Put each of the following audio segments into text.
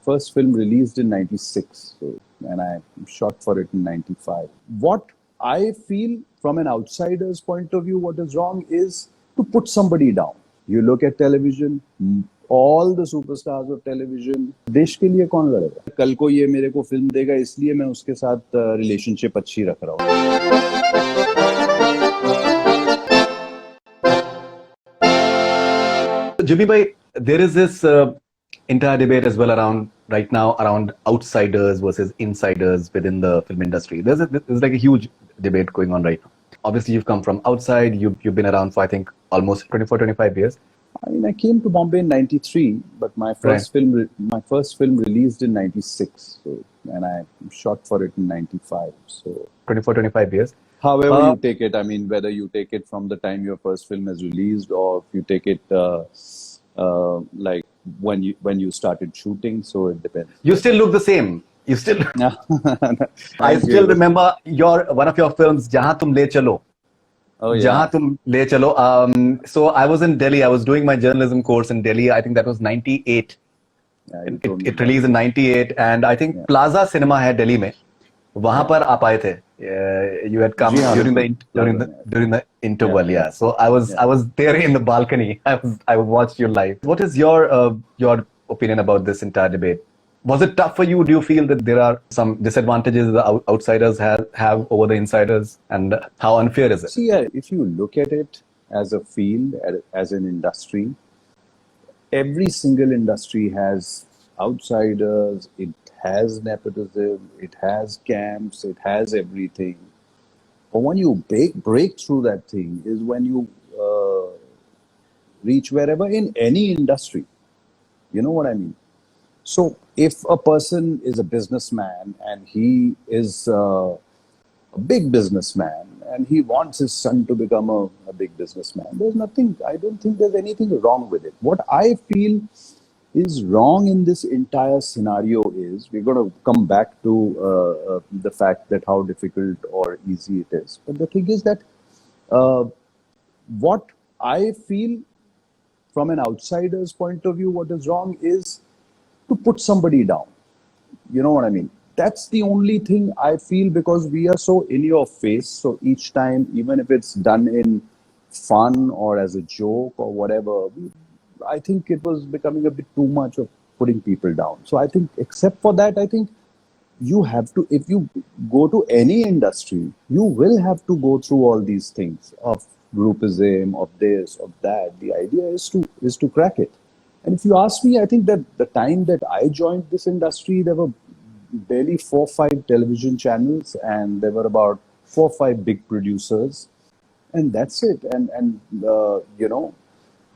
first film released in 96, and I shot for it in 95. What I feel from an outsider's point of view, what is wrong is to put somebody down. You look at television, all the superstars of television, देश के लिए कौन लड़ेगा? कल को ये मेरे को फिल्म देगा इसलिए मैं उसके साथ रिलेशनशिप अच्छी रख रहा हूँ. Jimmy bhai, there is this entire debate as well around right now around outsiders versus insiders within the film industry. There's like a huge debate going on right now. Obviously, you've come from outside. You've been around for I think almost 24, 25 years. I mean, I came to Bombay in '93, but my first film released in '96, and I shot for it in '95. So 24, 25 years. However you take it, I mean, whether you take it from the time your first film is released, or if you take it like when you started shooting, so it depends. You still look the same. You still. I still remember one of your films, Jahan Tum Le Chalo. Oh yeah. Jahan Tum Le Chalo. So I was in Delhi. I was doing my journalism course in Delhi. I think that was '98. Yeah, it released in '98, and I think Plaza Cinema है Delhi में. वहाँ पर आप आए थे. You had come during the interval. Yeah. So I was there in the balcony. I watched you live. What is your opinion about this entire debate? Was it tough for you? Do you feel that there are some disadvantages the outsiders have over the insiders, and how unfair is it? See, if you look at it as a field, as an industry, every single industry has outsiders. It has nepotism, it has camps, it has everything. But when you break through that thing is when you reach wherever in any industry. You know what I mean? So if a person is a businessman and he is a big businessman and he wants his son to become a big businessman, I don't think there's anything wrong with it. What I feel is wrong in this entire scenario is, we're going to come back to the fact that how difficult or easy it is. But the thing is that what I feel from an outsider's point of view, what is wrong is to put somebody down. You know what I mean? That's the only thing I feel, because we are so in your face. So each time, even if it's done in fun or as a joke or whatever, I think it was becoming a bit too much of putting people down. So I think, except for that, I think you have to, if you go to any industry, you will have to go through all these things of groupism, of this, of that. The idea is to crack it. And if you ask me, I think that the time that I joined this industry, there were barely 4 or 5 television channels, and there were about 4 or 5 big producers, and that's it. And you know,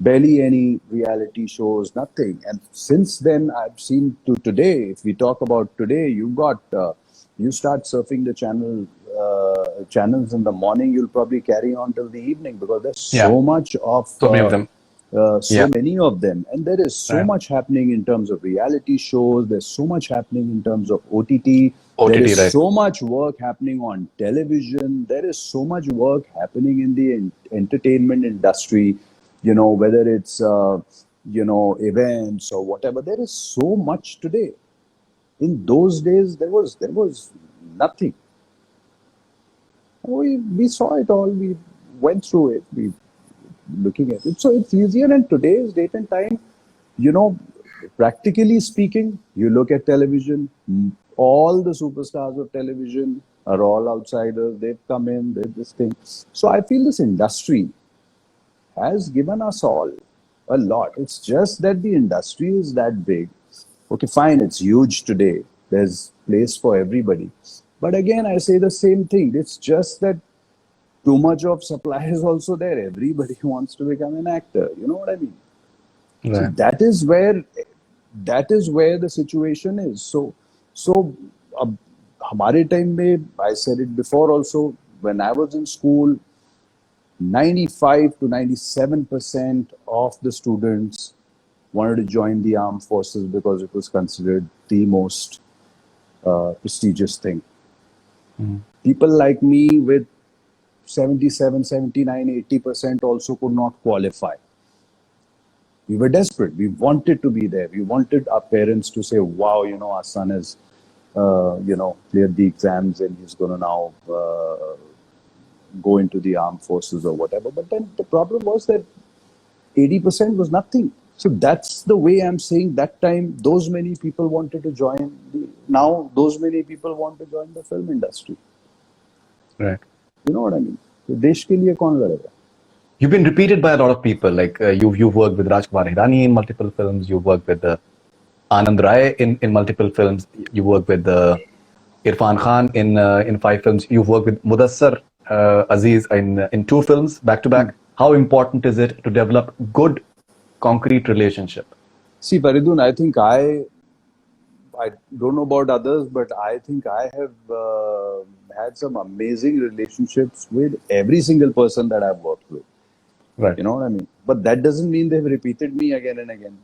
barely any reality shows, nothing. And since then, I've seen to today, if we talk about today, you've got, you start surfing the channels in the morning, you'll probably carry on till the evening, because there's so much of... So many of them. Many of them. And there is so much happening in terms of reality shows. There's so much happening in terms of OTT. There is so much work happening on television. There is so much work happening in the entertainment industry. You know, whether it's, you know, events or whatever, there is so much today. In those days, there was nothing. We saw it all. We went through it. We looking at it. So it's easier in today's date and time. You know, practically speaking, you look at television, all the superstars of television are all outsiders. They've come in, they've this thing. So I feel this industry has given us all a lot. It's just that the industry is that big. Okay, fine, it's huge today. There's place for everybody. But again, I say the same thing. It's just that too much of supply is also there. Everybody wants to become an actor. You know what I mean? Right. So that is where the situation is. So हमारे time में, I said it before also, when I was in school, 95 to 97% of the students wanted to join the armed forces because it was considered the most prestigious thing. People like me with 77, 79, 80% also could not qualify. We were desperate. We wanted to be there. We wanted our parents to say, wow, you know, our son has, cleared the exams and he's going to now go into the armed forces or whatever. But then the problem was that 80% was nothing. So that's the way I'm saying that time those many people wanted to join. Now those many people want to join the film industry. Right. You know what I mean? तो देश के लिए कौन लड़ेगा? You've been repeated by a lot of people. Like you've worked with Rajkumar Hirani in multiple films. You've worked with Anand Rai in multiple films. You worked with Irfan Khan in 5 films. You've worked with Mudassar Aziz in 2 films back to back. How important is it to develop good, concrete relationship? See, Faridun, I think I don't know about others, but I think I have had some amazing relationships with every single person that I've worked with. Right. You know what I mean? But that doesn't mean they've repeated me again and again.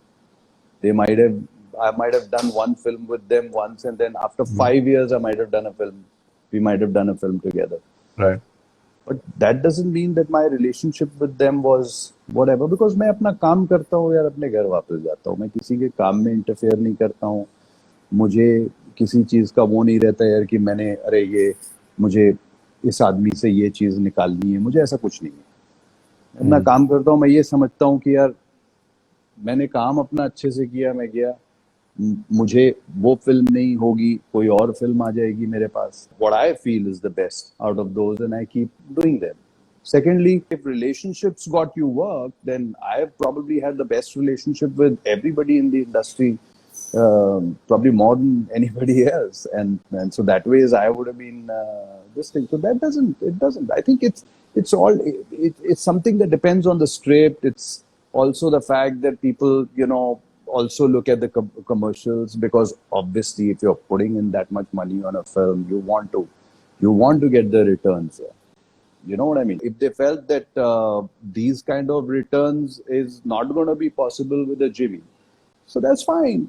I might have done one film with them once, and then after 5 years, I might have done a film. We might have done a film together. Right. But that doesn't mean that my relationship with them was whatever, because मैं अपना काम करता हूँ यार, अपने घर वापस जाता हूँ. मैं किसी के काम में इंटरफेयर नहीं करता हूँ. मुझे किसी चीज़ का वो नहीं रहता यार कि मुझे इस आदमी से ये चीज़ निकालनी है. मुझे ऐसा कुछ नहीं है. अपना काम करता हूँ. मैं ये समझता हूँ कि यार मैंने काम अपना अच्छे से किया, मैं गया, मुझे वो फिल्म नहीं होगी, कोई और फिल्म आ जाएगी मेरे पास. What I feel is the best out of those, and I keep doing them. Secondly, if relationships got you work, then I have probably had the best relationship with everybody in the industry, probably more than anybody else, and so that way I would have been this thing. So it doesn't. I think it's something that depends on the script. It's also the fact that people, also look at the commercials, because obviously if you're putting in that much money on a film, you want to get the returns. You know what I mean? If they felt that these kind of returns is not going to be possible with a Jimmy, so that's fine.